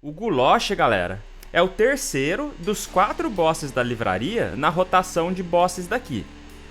O Gulosh, galera, é o terceiro dos 4 bosses da livraria na rotação de bosses daqui.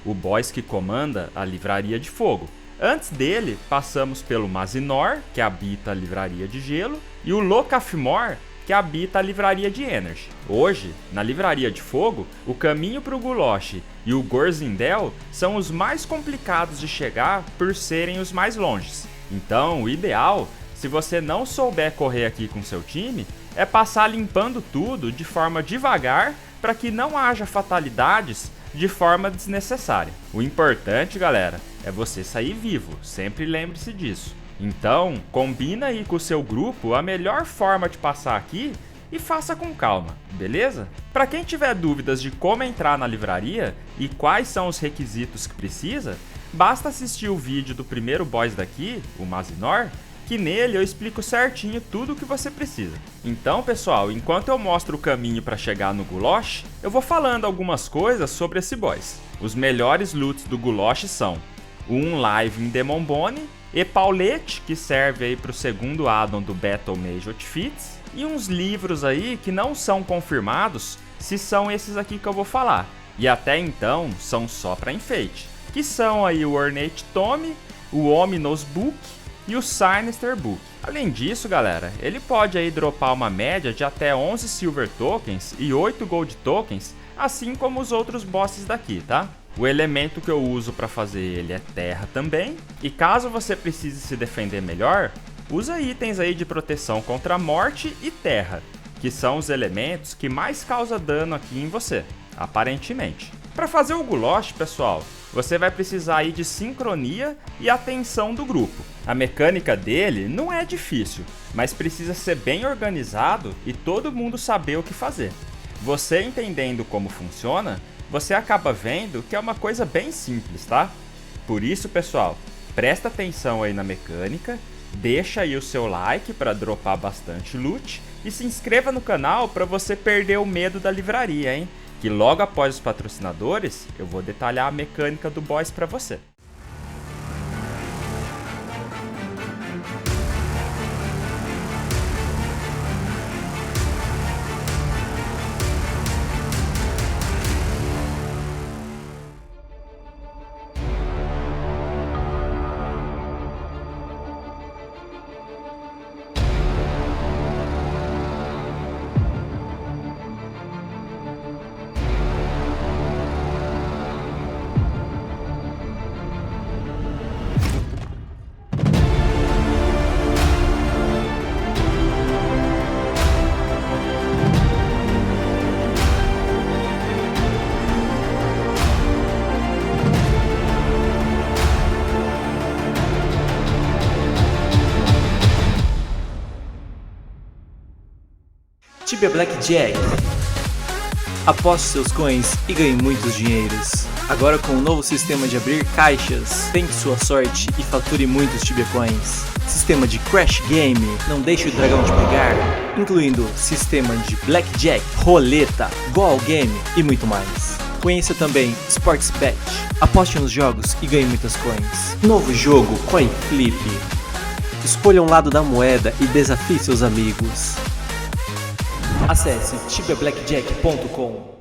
O boss que comanda a Livraria de Fogo. Antes dele, passamos pelo Mazinor, que habita a Livraria de Gelo, e o Lokafmor, que habita a Livraria de Energy. Hoje, na Livraria de Fogo, o caminho para o Gulosh e o Gorzindel são os mais complicados de chegar por serem os mais longes. Então, o ideal, se você não souber correr aqui com seu time, é passar limpando tudo de forma devagar para que não haja fatalidades de forma desnecessária. O importante, galera, é você sair vivo, sempre lembre-se disso. Então, combina aí com o seu grupo a melhor forma de passar aqui e faça com calma, beleza? Para quem tiver dúvidas de como entrar na livraria e quais são os requisitos que precisa, basta assistir o vídeo do primeiro boss daqui, o Mazinor, que nele eu explico certinho tudo o que você precisa. Então, pessoal, enquanto eu mostro o caminho para chegar no Gulosh, eu vou falando algumas coisas sobre esse boss. Os melhores loots do Gulosh são o Unlive em Demon Bone, e Paulette, que serve aí para o segundo addon do Battle Mage Outfits, e uns livros aí que não são confirmados se são esses aqui que eu vou falar, e até então são só para enfeite, que são aí o Ornate Tome, o Ominous Book e o Sinister Book. Além disso, galera, ele pode aí dropar uma média de até 11 Silver Tokens e 8 Gold Tokens, assim como os outros bosses daqui, tá? O elemento que eu uso para fazer ele é terra também, e caso você precise se defender melhor, usa itens aí de proteção contra a morte e terra, que são os elementos que mais causam dano aqui em você, aparentemente. Para fazer o Gulosh, pessoal, você vai precisar aí de sincronia e atenção do grupo. A mecânica dele não é difícil, mas precisa ser bem organizado e todo mundo saber o que fazer. Você entendendo como funciona, você acaba vendo que é uma coisa bem simples, tá? Por isso, pessoal, presta atenção aí na mecânica, deixa aí o seu like para dropar bastante loot e se inscreva no canal para você perder o medo da livraria, hein? Que logo após os patrocinadores, eu vou detalhar a mecânica do boss para você. Tibia Blackjack. Aposte seus coins e ganhe muitos dinheiros. Agora com um novo sistema de abrir caixas, tente sua sorte e fature muitos Tibia Coins. Sistema de Crash Game, não deixe o dragão te pegar, incluindo sistema de Blackjack, roleta, Goal Game e muito mais. Conheça também Sports Bet. Aposte nos jogos e ganhe muitas coins. Novo jogo Coin Flip. Escolha um lado da moeda e desafie seus amigos. Acesse tibiablackjack.com.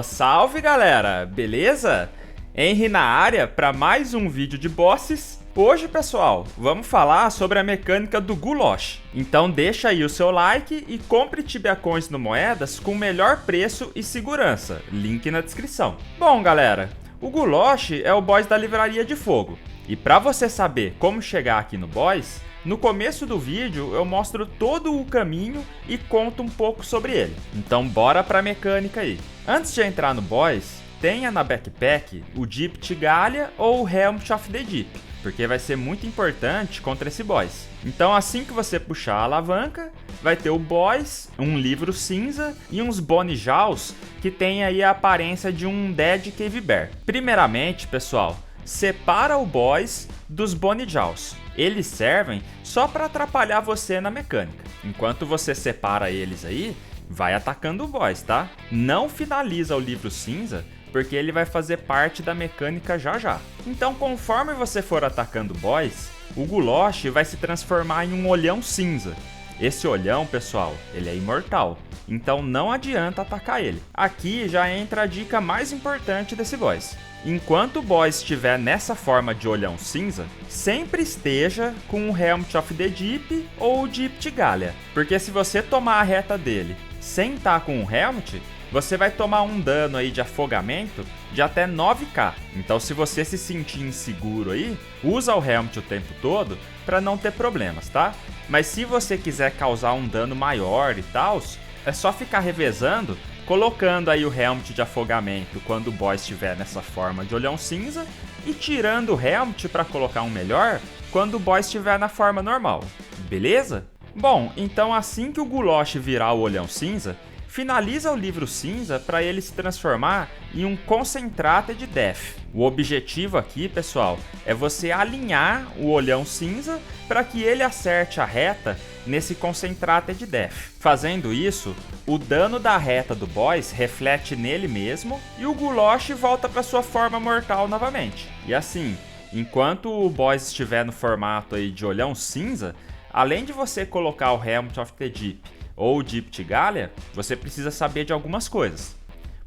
Salve galera, beleza? Henry na área para mais um vídeo de bosses. Hoje, pessoal, vamos falar sobre a mecânica do Gulosh. Então deixa aí o seu like e compre Tibia Coins no Moedas com o melhor preço e segurança, link na descrição. Bom galera, o Gulosh é o boss da Livraria de Fogo. E para você saber como chegar aqui no boss, no começo do vídeo eu mostro todo o caminho e conto um pouco sobre ele. Então bora pra mecânica aí. Antes de entrar no boss, tenha na backpack o Deep Tigalia ou o Helmet of the Deep, porque vai ser muito importante contra esse boss. Então assim que você puxar a alavanca, vai ter o boss, um livro cinza e uns Bone Jaws que tem aí a aparência de um Dead Cave Bear. Primeiramente, pessoal, separa o boss dos Bone Jaws. Eles servem só para atrapalhar você na mecânica. Enquanto você separa eles aí, vai atacando o boss, tá? Não finaliza o livro cinza, porque ele vai fazer parte da mecânica já já. Então, conforme você for atacando o boss, o Gulosh vai se transformar em um olhão cinza. Esse olhão, pessoal, ele é imortal, então não adianta atacar ele. Aqui já entra a dica mais importante desse boss. Enquanto o boss estiver nessa forma de olhão cinza, sempre esteja com o Helmet of the Deep ou o Deep de Galha, porque se você tomar a reta dele sem estar com o Helmet, você vai tomar um dano aí de afogamento de até 9k. Então se você se sentir inseguro aí, usa o Helmet o tempo todo para não ter problemas, tá? Mas se você quiser causar um dano maior e tal, é só ficar revezando, colocando aí o Helmet de afogamento quando o boss estiver nessa forma de olhão cinza e tirando o Helmet para colocar um melhor quando o boss estiver na forma normal, beleza? Bom, então assim que o Gulosh virar o olhão cinza, finaliza o livro cinza para ele se transformar em um Concentrated Death. O objetivo aqui, pessoal, é você alinhar o olhão cinza para que ele acerte a reta nesse Concentrated Death. Fazendo isso, o dano da reta do boss reflete nele mesmo e o Gulosh volta para sua forma mortal novamente. E assim, enquanto o boss estiver no formato aí de olhão cinza, além de você colocar o Helmet of the Deep ou o Deep de Galha, você precisa saber de algumas coisas.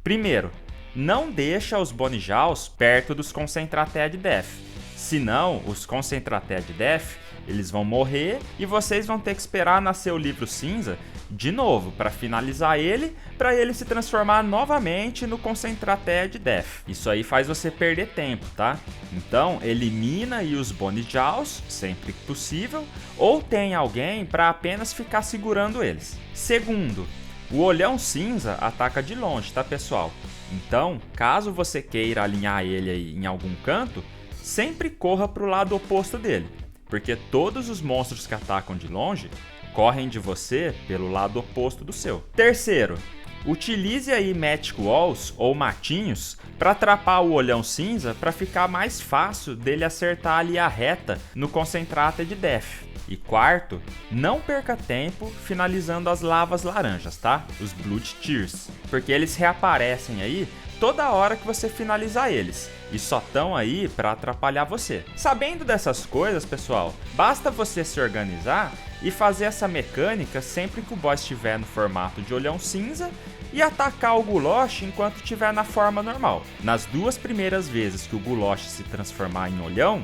Primeiro, não deixa os Bonijaws perto dos Concentrated Death, senão os Concentrated Death eles vão morrer e vocês vão ter que esperar nascer o livro cinza de novo para finalizar ele, para ele se transformar novamente no Concentrated Death. Isso aí faz você perder tempo, tá? Então elimina aí os Bonijaws sempre que possível, ou tem alguém para apenas ficar segurando eles. Segundo, o olhão cinza ataca de longe, tá, pessoal? Então, caso você queira alinhar ele aí em algum canto, sempre corra para o lado oposto dele, porque todos os monstros que atacam de longe correm de você pelo lado oposto do seu. Terceiro, utilize aí Magic Walls ou matinhos para atrapar o olhão cinza para ficar mais fácil dele acertar ali a reta no Concentrated Death. E quarto, não perca tempo finalizando as lavas laranjas, tá? Os Blood Tears, porque eles reaparecem aí toda hora que você finalizar eles e só estão aí para atrapalhar você. Sabendo dessas coisas, pessoal, basta você se organizar e fazer essa mecânica sempre que o boss estiver no formato de olhão cinza e atacar o Gulosh enquanto estiver na forma normal. Nas duas primeiras vezes que o Gulosh se transformar em olhão,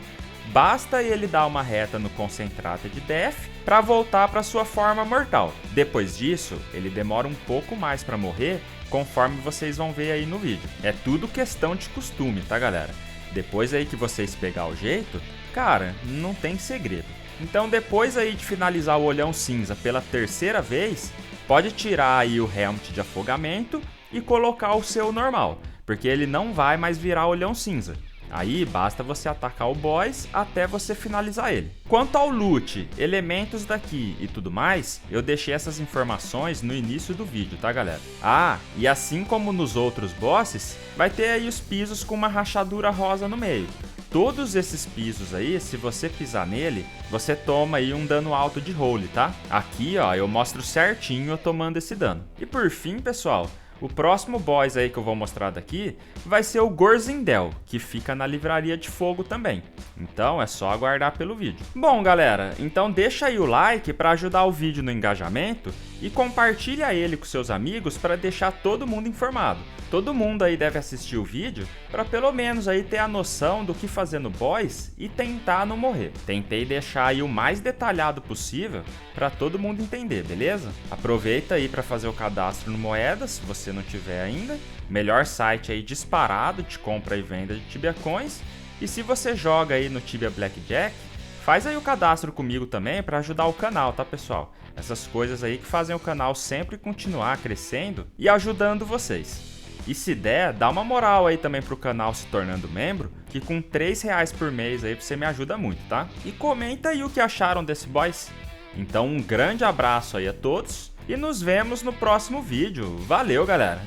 basta ele dar uma reta no Concentrated Death para voltar para sua forma mortal. Depois disso, ele demora um pouco mais para morrer, conforme vocês vão ver aí no vídeo. É tudo questão de costume, tá, galera? Depois aí que vocês pegar o jeito, cara, não tem segredo. Então depois aí de finalizar o olhão cinza pela terceira vez, pode tirar aí o Helmet de afogamento e colocar o seu normal, porque ele não vai mais virar olhão cinza. Aí basta você atacar o boss até você finalizar ele. Quanto ao loot, elementos daqui e tudo mais, eu deixei essas informações no início do vídeo, tá, galera? Ah, e assim como nos outros bosses, vai ter aí os pisos com uma rachadura rosa no meio. Todos esses pisos aí, se você pisar nele, você toma aí um dano alto de role, tá? Aqui, ó, eu mostro certinho eu tomando esse dano. E por fim, pessoal, o próximo boss aí que eu vou mostrar daqui vai ser o Gorzindel, que fica na Livraria de Fogo também. Então é só aguardar pelo vídeo. Bom, galera, então deixa aí o like para ajudar o vídeo no engajamento e compartilha ele com seus amigos para deixar todo mundo informado. Todo mundo aí deve assistir o vídeo para pelo menos aí ter a noção do que fazer no boss e tentar não morrer. Tentei deixar aí o mais detalhado possível para todo mundo entender, beleza? Aproveita aí para fazer o cadastro no Moedas, se você não tiver ainda. Melhor site aí disparado de compra e venda de Tibia Coins. E se você joga aí no Tibia Blackjack, faz aí o cadastro comigo também para ajudar o canal, tá, pessoal? Essas coisas aí que fazem o canal sempre continuar crescendo e ajudando vocês. E se der, dá uma moral aí também pro canal se tornando membro, que com R$3 por mês aí você me ajuda muito, tá? E comenta aí o que acharam desse boss. Então um grande abraço aí a todos e nos vemos no próximo vídeo. Valeu, galera!